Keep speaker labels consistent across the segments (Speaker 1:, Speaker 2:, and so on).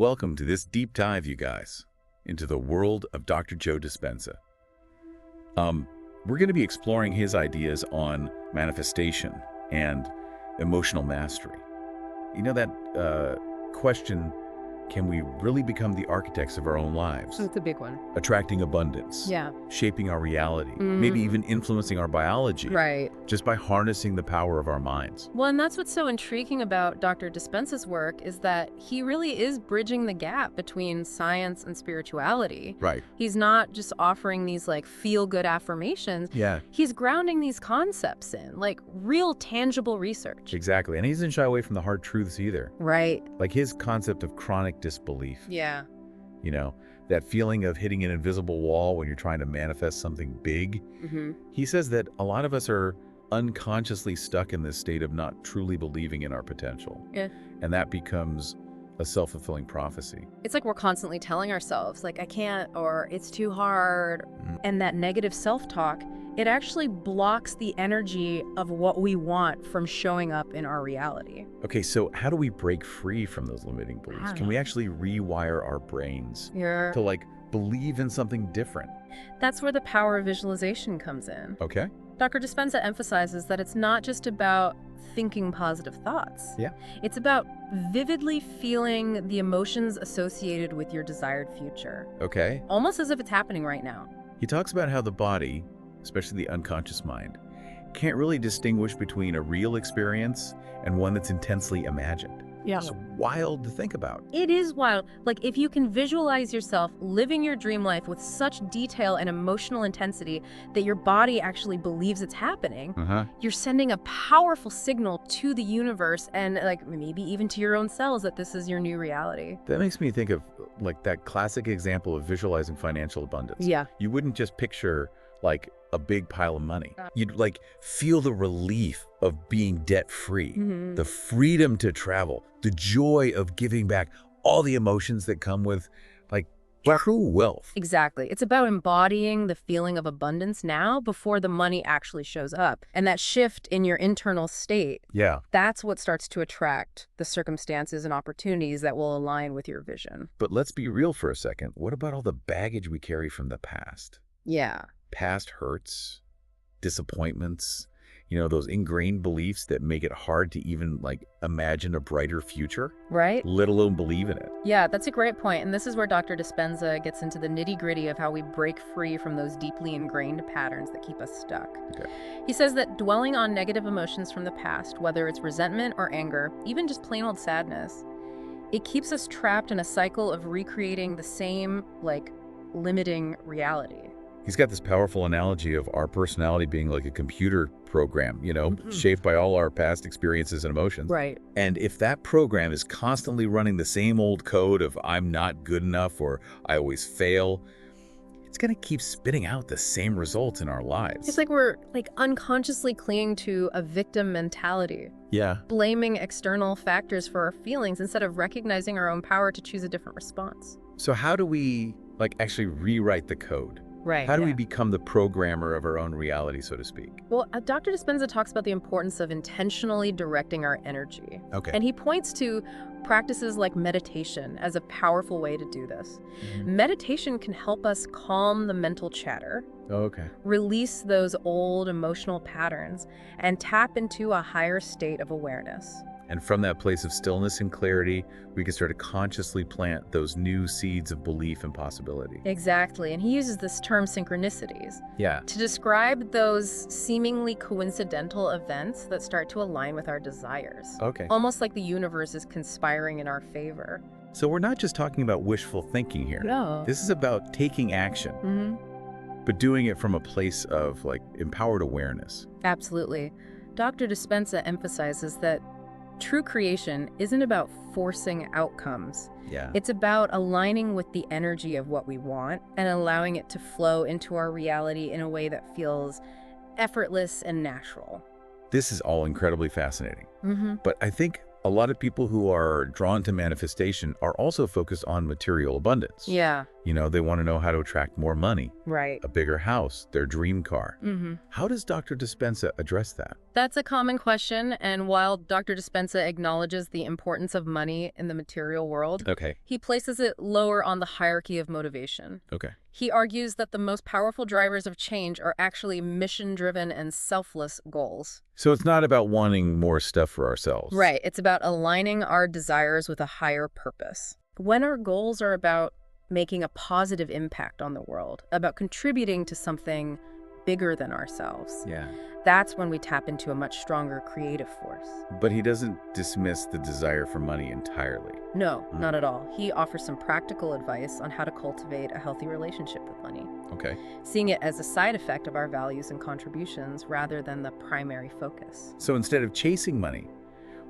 Speaker 1: welcome to this deep dive, you guys, into the world of Dr. Joe Dispenza. We're going to be exploring his ideas on manifestation and emotional mastery. You know that question, can we really become the architects of our own lives?
Speaker 2: That's a big one.
Speaker 1: Attracting abundance.
Speaker 2: Yeah.
Speaker 1: Shaping our reality. Maybe even influencing our biology.
Speaker 2: Right.
Speaker 1: Just by harnessing the power of our minds.
Speaker 2: Well, and that's what's so intriguing about Dr. Dispenza's work is that he really is bridging the gap between science and spirituality.
Speaker 1: Right.
Speaker 2: He's not just offering these like feel-good affirmations.
Speaker 1: Yeah.
Speaker 2: He's grounding these concepts in like real tangible research.
Speaker 1: Exactly. And he doesn't shy away from the hard truths either.
Speaker 2: Right.
Speaker 1: Like his concept of chronic disbelief.
Speaker 2: Yeah.
Speaker 1: You know, that feeling of hitting an invisible wall when you're trying to manifest something big. He says that a lot of us are unconsciously stuck in this state of not truly believing in our potential.
Speaker 2: Yeah.
Speaker 1: And that becomes a self-fulfilling prophecy.
Speaker 2: It's like we're constantly telling ourselves like, I can't, or it's too hard. And that negative self-talk, it actually blocks the energy of what we want from showing up in our reality.
Speaker 1: Okay, so how do we break free from those limiting beliefs? Can we actually rewire our brains to like believe in something different?
Speaker 2: That's where the power of visualization comes in.
Speaker 1: Okay.
Speaker 2: Dr. Dispenza emphasizes that it's not just about thinking positive thoughts.
Speaker 1: Yeah.
Speaker 2: It's about vividly feeling the emotions associated with your desired future.
Speaker 1: Okay.
Speaker 2: Almost as if it's happening right now.
Speaker 1: He talks about how the body, especially the unconscious mind, can't really distinguish between a real experience and one that's intensely imagined.
Speaker 2: Yeah.
Speaker 1: It's wild to think about.
Speaker 2: It is wild. Like, if you can visualize yourself living your dream life with such detail and emotional intensity that your body actually believes it's happening, you're sending a powerful signal to the universe and, like, maybe even to your own cells that this is your new reality.
Speaker 1: That makes me think of, like, that classic example of visualizing financial abundance.
Speaker 2: Yeah.
Speaker 1: You wouldn't just picture, like, a big pile of money. You'd, like, feel the relief of being debt-free, the freedom to travel, the joy of giving back, all the emotions that come with, like, true wealth.
Speaker 2: Exactly. It's about embodying the feeling of abundance now before the money actually shows up. And that shift in your internal state, that's what starts to attract the circumstances and opportunities that will align with your vision.
Speaker 1: But let's be real for a second. What about all the baggage we carry from the past?
Speaker 2: Yeah.
Speaker 1: Past hurts, disappointments, you know, those ingrained beliefs that make it hard to even, like, imagine a brighter future,
Speaker 2: right?
Speaker 1: Let alone believe in it.
Speaker 2: Yeah, that's a great point. And this is where Dr. Dispenza gets into the nitty-gritty of how we break free from those deeply ingrained patterns that keep us stuck.
Speaker 1: Okay.
Speaker 2: He says that dwelling on negative emotions from the past, whether it's resentment or anger, even just plain old sadness, it keeps us trapped in a cycle of recreating the same, like, limiting reality.
Speaker 1: He's got this powerful analogy of our personality being like a computer program, you know, shaped by all our past experiences and emotions.
Speaker 2: Right.
Speaker 1: And if that program is constantly running the same old code of I'm not good enough or I always fail, it's going to keep spitting out the same results in our lives.
Speaker 2: It's like we're like unconsciously clinging to a victim mentality.
Speaker 1: Yeah.
Speaker 2: Blaming external factors for our feelings instead of recognizing our own power to choose a different response.
Speaker 1: So how do we, like, actually rewrite the code?
Speaker 2: Right.
Speaker 1: How do we become the programmer of our own reality, so to speak?
Speaker 2: Well, Dr. Dispenza talks about the importance of intentionally directing our energy.
Speaker 1: Okay.
Speaker 2: And he points to practices like meditation as a powerful way to do this. Meditation can help us calm the mental chatter, release those old emotional patterns, and tap into a higher state of awareness.
Speaker 1: And from that place of stillness and clarity, we can start to consciously plant those new seeds of belief and possibility.
Speaker 2: Exactly. And he uses this term synchronicities
Speaker 1: to
Speaker 2: describe those seemingly coincidental events that start to align with our desires. Almost like the universe is conspiring in our favor.
Speaker 1: So we're not just talking about wishful thinking here.
Speaker 2: No.
Speaker 1: This is about taking action, but doing it from a place of, like, empowered awareness.
Speaker 2: Absolutely. Dr. Dispenza emphasizes that true creation isn't about forcing outcomes. It's about aligning with the energy of what we want and allowing it to flow into our reality in a way that feels effortless and natural.
Speaker 1: This is all incredibly fascinating. But I think a lot of people who are drawn to manifestation are also focused on material abundance. You know, they want to know how to attract more money,
Speaker 2: Right.
Speaker 1: a bigger house, their dream car.
Speaker 2: Mm-hmm.
Speaker 1: How does Dr. Dispenza address that?
Speaker 2: That's a common question, and while Dr. Dispenza acknowledges the importance of money in the material world,
Speaker 1: Okay.
Speaker 2: he places it lower on the hierarchy of motivation.
Speaker 1: Okay.
Speaker 2: He argues that the most powerful drivers of change are actually mission-driven and selfless goals.
Speaker 1: So it's not about wanting more stuff for ourselves.
Speaker 2: Right. It's about aligning our desires with a higher purpose. When our goals are about making a positive impact on the world, about contributing to something bigger than ourselves,
Speaker 1: Yeah.
Speaker 2: that's when we tap into a much stronger creative force.
Speaker 1: But he doesn't dismiss the desire for money entirely.
Speaker 2: No, not at all. He offers some practical advice on how to cultivate a healthy relationship with money,
Speaker 1: Okay.
Speaker 2: seeing it as a side effect of our values and contributions rather than the primary focus.
Speaker 1: So instead of chasing money,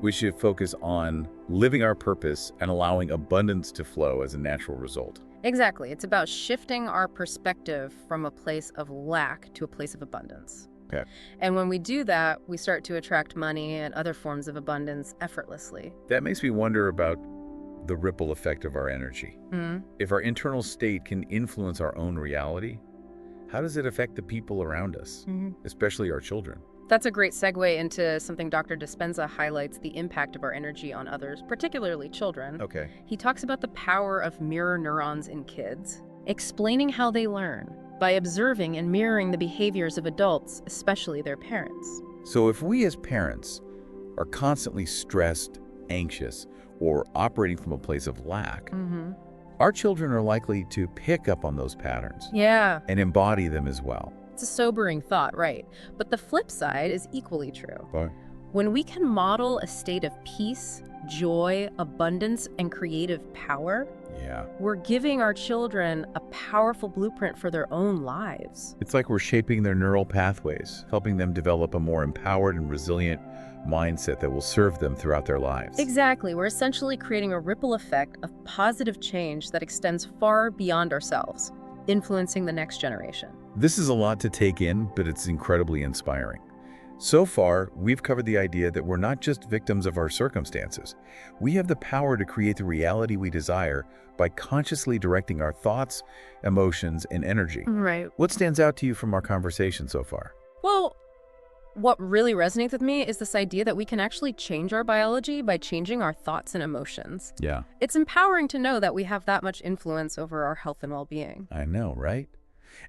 Speaker 1: we should focus on living our purpose and allowing abundance to flow as a natural result.
Speaker 2: Exactly. It's about shifting our perspective from a place of lack to a place of abundance.
Speaker 1: Okay.
Speaker 2: And when we do that, we start to attract money and other forms of abundance effortlessly.
Speaker 1: That makes me wonder about the ripple effect of our energy.
Speaker 2: Mm-hmm.
Speaker 1: If our internal state can influence our own reality, how does it affect the people around us, especially our children?
Speaker 2: That's a great segue into something Dr. Dispenza highlights, the impact of our energy on others, particularly children.
Speaker 1: Okay.
Speaker 2: He talks about the power of mirror neurons in kids, explaining how they learn by observing and mirroring the behaviors of adults, especially their parents.
Speaker 1: So if we as parents are constantly stressed, anxious, or operating from a place of lack, our children are likely to pick up on those patterns
Speaker 2: Yeah.
Speaker 1: and embody them as well.
Speaker 2: It's a sobering thought, right? But the flip side is equally true.
Speaker 1: Right.
Speaker 2: When we can model a state of peace, joy, abundance, and creative power,
Speaker 1: Yeah.
Speaker 2: we're giving our children a powerful blueprint for their own lives.
Speaker 1: It's like we're shaping their neural pathways, helping them develop a more empowered and resilient mindset that will serve them throughout their lives.
Speaker 2: Exactly. We're essentially creating a ripple effect of positive change that extends far beyond ourselves, influencing the next generation.
Speaker 1: This is a lot to take in, but it's incredibly inspiring. So far, we've covered the idea that we're not just victims of our circumstances. We have the power to create the reality we desire by consciously directing our thoughts, emotions, and energy.
Speaker 2: Right.
Speaker 1: What stands out to you from our conversation so far?
Speaker 2: Well, what really resonates with me is this idea that we can actually change our biology by changing our thoughts and emotions.
Speaker 1: Yeah.
Speaker 2: It's empowering to know that we have that much influence over our health and well-being.
Speaker 1: I know, right?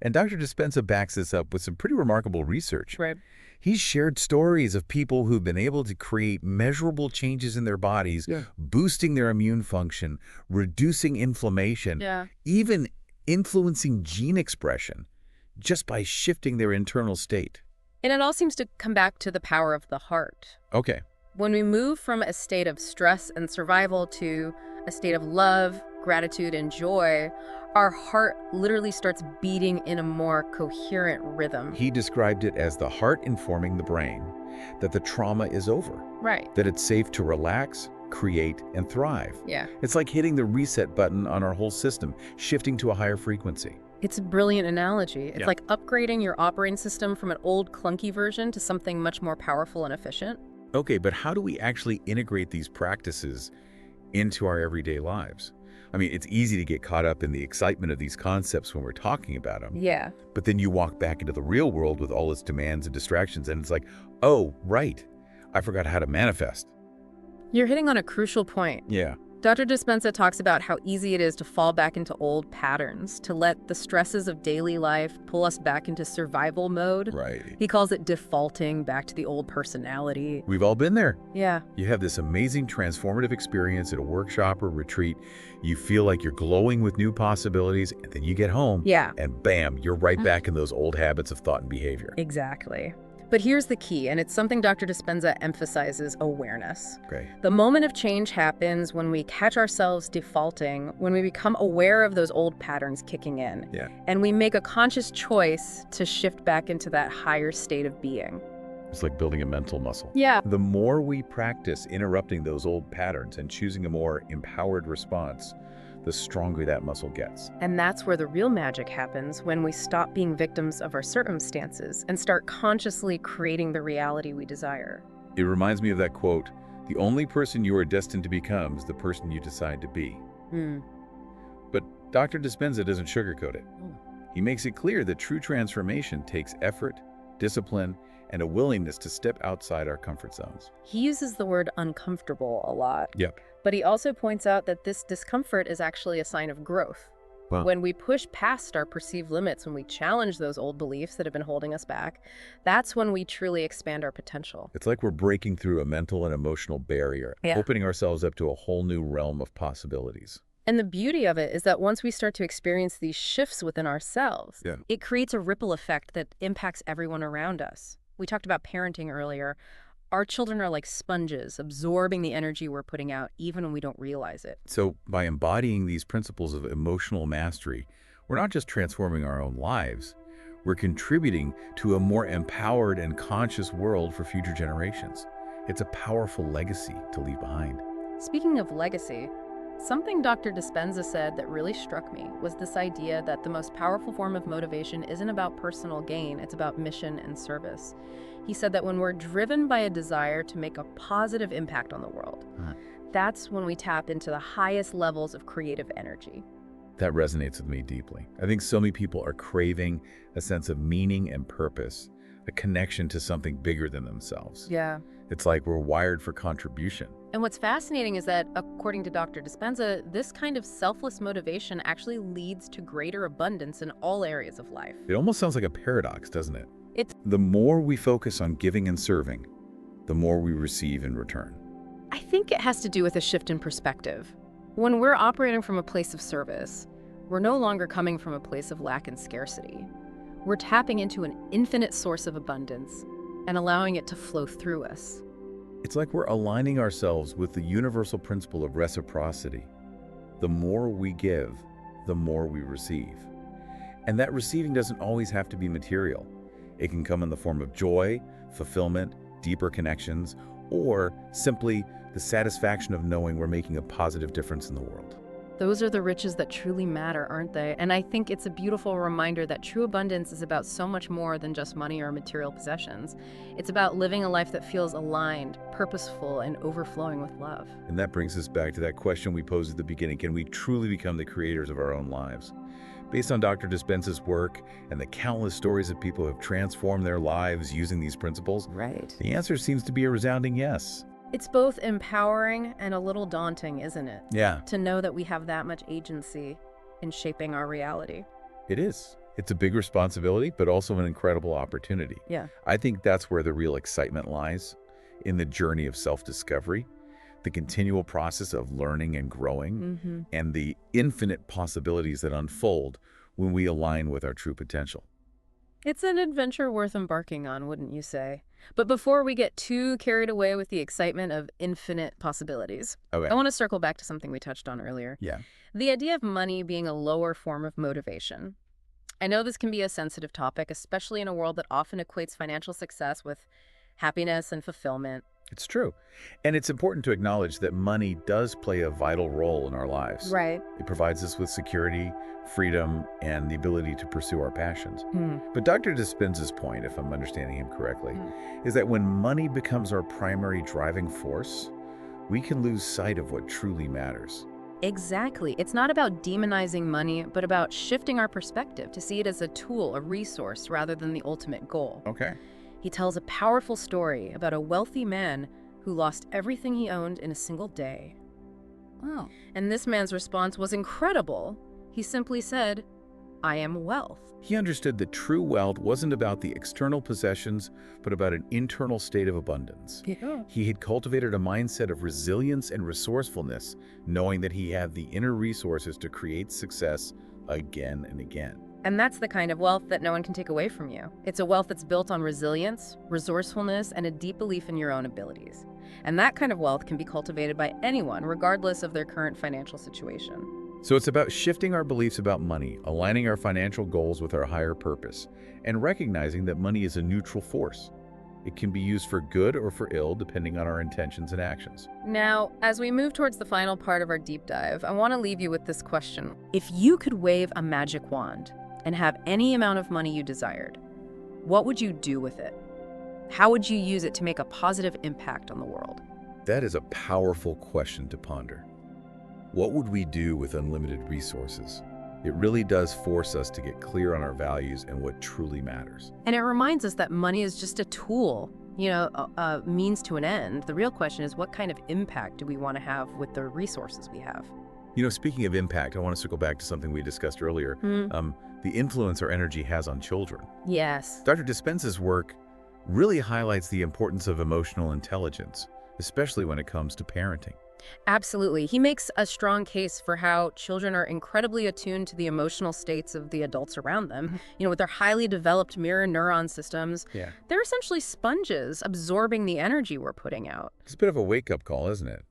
Speaker 1: And Dr. Dispenza backs this up with some pretty remarkable research.
Speaker 2: Right.
Speaker 1: He's shared stories of people who've been able to create measurable changes in their bodies, boosting their immune function, reducing inflammation, even influencing gene expression just by shifting their internal state.
Speaker 2: And it all seems to come back to the power of the heart.
Speaker 1: Okay.
Speaker 2: When we move from a state of stress and survival to a state of love, gratitude, and joy, our heart literally starts beating in a more coherent rhythm.
Speaker 1: He described it as the heart informing the brain that the trauma is over,
Speaker 2: Right.
Speaker 1: that it's safe to relax, create, and thrive.
Speaker 2: Yeah.
Speaker 1: It's like hitting the reset button on our whole system, shifting to a higher frequency.
Speaker 2: It's a brilliant analogy. It's
Speaker 1: Yeah.
Speaker 2: like upgrading your operating system from an old clunky version to something much more powerful and efficient.
Speaker 1: Okay, but how do we actually integrate these practices into our everyday lives? I mean, it's easy to get caught up in the excitement of these concepts when we're talking about them.
Speaker 2: Yeah.
Speaker 1: But then you walk back into the real world with all its demands and distractions, and it's like, oh, right, I forgot how to manifest.
Speaker 2: You're hitting on a crucial point.
Speaker 1: Yeah.
Speaker 2: Dr. Dispenza talks about how easy it is to fall back into old patterns, to let the stresses of daily life pull us back into survival mode.
Speaker 1: Right.
Speaker 2: He calls it defaulting back to the old personality.
Speaker 1: We've all been there.
Speaker 2: Yeah.
Speaker 1: You have this amazing transformative experience at a workshop or retreat. You feel like you're glowing with new possibilities, and then you get home.
Speaker 2: Yeah.
Speaker 1: And bam, you're right back in those old habits of thought and behavior.
Speaker 2: Exactly. But here's the key, and it's something Dr. Dispenza emphasizes: awareness.
Speaker 1: Okay.
Speaker 2: The moment of change happens when we catch ourselves defaulting, when we become aware of those old patterns kicking in.
Speaker 1: Yeah.
Speaker 2: And we make a conscious choice to shift back into that higher state of being.
Speaker 1: It's like building a mental muscle.
Speaker 2: Yeah.
Speaker 1: The more we practice interrupting those old patterns and choosing a more empowered response, the stronger that muscle gets.
Speaker 2: And that's where the real magic happens, when we stop being victims of our circumstances and start consciously creating the reality we desire.
Speaker 1: It reminds me of that quote, "The only person you are destined to become is the person you decide to be." But Dr. Dispenza doesn't sugarcoat it. He makes it clear that true transformation takes effort, discipline, and a willingness to step outside our comfort zones.
Speaker 2: He uses the word uncomfortable a lot.
Speaker 1: Yep.
Speaker 2: But he also points out that this discomfort is actually a sign of growth.
Speaker 1: Wow.
Speaker 2: When we push past our perceived limits, when we challenge those old beliefs that have been holding us back, that's when we truly expand our potential.
Speaker 1: It's like we're breaking through a mental and emotional barrier, opening ourselves up to a whole new realm of possibilities.
Speaker 2: And the beauty of it is that once we start to experience these shifts within ourselves, it creates a ripple effect that impacts everyone around us. We talked about parenting earlier. Our children are like sponges, absorbing the energy we're putting out, even when we don't realize it.
Speaker 1: So by embodying these principles of emotional mastery, we're not just transforming our own lives, we're contributing to a more empowered and conscious world for future generations. It's a powerful legacy to leave behind.
Speaker 2: Speaking of legacy, something Dr. Dispenza said that really struck me was this idea that the most powerful form of motivation isn't about personal gain, it's about mission and service. He said that when we're driven by a desire to make a positive impact on the world, that's when we tap into the highest levels of creative energy.
Speaker 1: That resonates with me deeply. I think so many people are craving a sense of meaning and purpose, a connection to something bigger than themselves.
Speaker 2: Yeah.
Speaker 1: It's like we're wired for contribution.
Speaker 2: And what's fascinating is that, according to Dr. Dispenza, this kind of selfless motivation actually leads to greater abundance in all areas of life.
Speaker 1: It almost sounds like a paradox, doesn't it? The more we focus on giving and serving, the more we receive in return.
Speaker 2: I think it has to do with a shift in perspective. When we're operating from a place of service, we're no longer coming from a place of lack and scarcity. We're tapping into an infinite source of abundance and allowing it to flow through us.
Speaker 1: It's like we're aligning ourselves with the universal principle of reciprocity. The more we give, the more we receive. And that receiving doesn't always have to be material. It can come in the form of joy, fulfillment, deeper connections, or simply the satisfaction of knowing we're making a positive difference in the world.
Speaker 2: Those are the riches that truly matter, aren't they? And I think it's a beautiful reminder that true abundance is about so much more than just money or material possessions. It's about living a life that feels aligned, purposeful, and overflowing with love.
Speaker 1: And that brings us back to that question we posed at the beginning. Can we truly become the creators of our own lives? Based on Dr. Dispenza's work and the countless stories of people who have transformed their lives using these principles, the answer seems to be a resounding yes.
Speaker 2: It's both empowering and a little daunting, isn't it?
Speaker 1: Yeah.
Speaker 2: To know that we have that much agency in shaping our reality.
Speaker 1: It is. It's a big responsibility, but also an incredible opportunity.
Speaker 2: Yeah.
Speaker 1: I think that's where the real excitement lies, in the journey of self-discovery, the continual process of learning and growing, and the infinite possibilities that unfold when we align with our true potential.
Speaker 2: It's an adventure worth embarking on, wouldn't you say? But before we get too carried away with the excitement of infinite possibilities, I want to circle back to something we touched on earlier.
Speaker 1: Yeah.
Speaker 2: The idea of money being a lower form of motivation. I know this can be a sensitive topic, especially in a world that often equates financial success with happiness and fulfillment.
Speaker 1: It's true. And it's important to acknowledge that money does play a vital role in our lives.
Speaker 2: Right.
Speaker 1: It provides us with security, freedom, and the ability to pursue our passions. But Dr. Dispenza's point, if I'm understanding him correctly, is that when money becomes our primary driving force, we can lose sight of what truly matters.
Speaker 2: Exactly. It's not about demonizing money, but about shifting our perspective to see it as a tool, a resource, rather than the ultimate goal.
Speaker 1: Okay.
Speaker 2: He tells a powerful story about a wealthy man who lost everything he owned in a single day.
Speaker 1: Wow.
Speaker 2: And this man's response was incredible. He simply said, "I am wealth."
Speaker 1: He understood that true wealth wasn't about the external possessions, but about an internal state of abundance.
Speaker 2: Yeah.
Speaker 1: He had cultivated a mindset of resilience and resourcefulness, knowing that he had the inner resources to create success again and again.
Speaker 2: And that's the kind of wealth that no one can take away from you. It's a wealth that's built on resilience, resourcefulness, and a deep belief in your own abilities. And that kind of wealth can be cultivated by anyone, regardless of their current financial situation.
Speaker 1: So it's about shifting our beliefs about money, aligning our financial goals with our higher purpose, and recognizing that money is a neutral force. It can be used for good or for ill, depending on our intentions and actions.
Speaker 2: Now, as we move towards the final part of our deep dive, I want to leave you with this question. If you could wave a magic wand and have any amount of money you desired, what would you do with it? How would you use it to make a positive impact on the world?
Speaker 1: That is a powerful question to ponder. What would we do with unlimited resources? It really does force us to get clear on our values and what truly matters.
Speaker 2: And it reminds us that money is just a tool, a means to an end. The real question is, what kind of impact do we want to have with the resources we have?
Speaker 1: Speaking of impact, I want to circle back to something we discussed earlier, the influence our energy has on children.
Speaker 2: Yes.
Speaker 1: Dr. Dispenza's work really highlights the importance of emotional intelligence, especially when it comes to parenting.
Speaker 2: Absolutely. He makes a strong case for how children are incredibly attuned to the emotional states of the adults around them. With their highly developed mirror neuron systems, they're essentially sponges absorbing the energy we're putting out.
Speaker 1: It's a bit of a wake-up call, isn't it?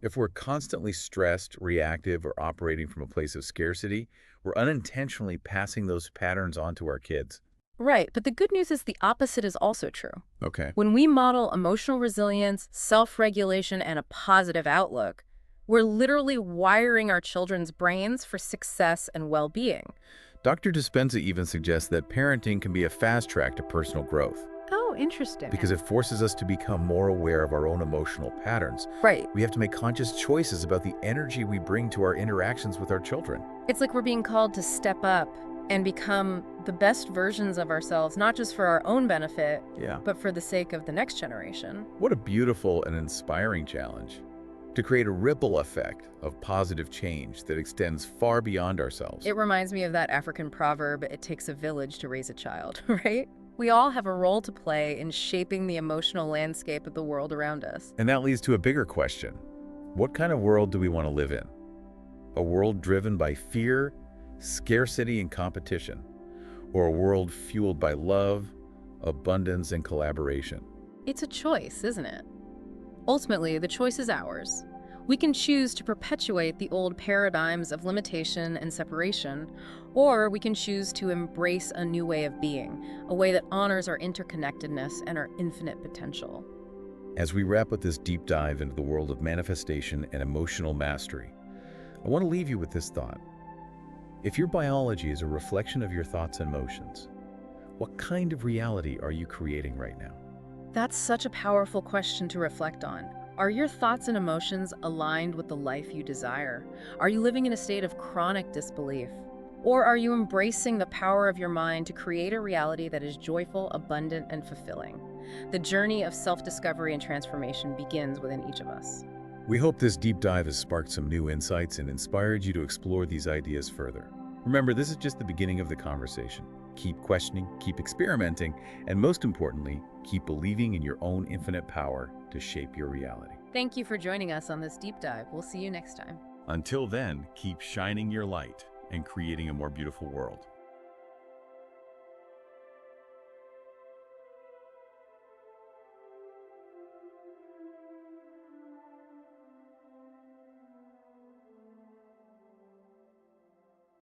Speaker 1: If we're constantly stressed, reactive, or operating from a place of scarcity, we're unintentionally passing those patterns on to our kids.
Speaker 2: Right, but the good news is the opposite is also true.
Speaker 1: Okay.
Speaker 2: When we model emotional resilience, self-regulation, and a positive outlook, we're literally wiring our children's brains for success and well-being.
Speaker 1: Dr. Dispenza even suggests that parenting can be a fast track to personal growth.
Speaker 2: Oh, interesting.
Speaker 1: Because it forces us to become more aware of our own emotional patterns.
Speaker 2: Right.
Speaker 1: We have to make conscious choices about the energy we bring to our interactions with our children.
Speaker 2: It's like we're being called to step up and become the best versions of ourselves, not just for our own benefit, but for the sake of the next generation.
Speaker 1: What a beautiful and inspiring challenge. To create a ripple effect of positive change that extends far beyond ourselves.
Speaker 2: It reminds me of that African proverb, it takes a village to raise a child, right? We all have a role to play in shaping the emotional landscape of the world around us.
Speaker 1: And that leads to a bigger question. What kind of world do we want to live in? A world driven by fear, scarcity, and competition? Or a world fueled by love, abundance, and collaboration?
Speaker 2: It's a choice, isn't it? Ultimately, the choice is ours. We can choose to perpetuate the old paradigms of limitation and separation, or we can choose to embrace a new way of being, a way that honors our interconnectedness and our infinite potential.
Speaker 1: As we wrap up this deep dive into the world of manifestation and emotional mastery, I want to leave you with this thought. If your biology is a reflection of your thoughts and emotions, what kind of reality are you creating right now?
Speaker 2: That's such a powerful question to reflect on. Are your thoughts and emotions aligned with the life you desire? Are you living in a state of chronic disbelief? Or are you embracing the power of your mind to create a reality that is joyful, abundant, and fulfilling? The journey of self-discovery and transformation begins within each of us.
Speaker 1: We hope this deep dive has sparked some new insights and inspired you to explore these ideas further. Remember, this is just the beginning of the conversation. Keep questioning, keep experimenting, and most importantly, keep believing in your own infinite power to shape your reality.
Speaker 2: Thank you for joining us on this deep dive. We'll see you next time.
Speaker 1: Until then, keep shining your light and creating a more beautiful world.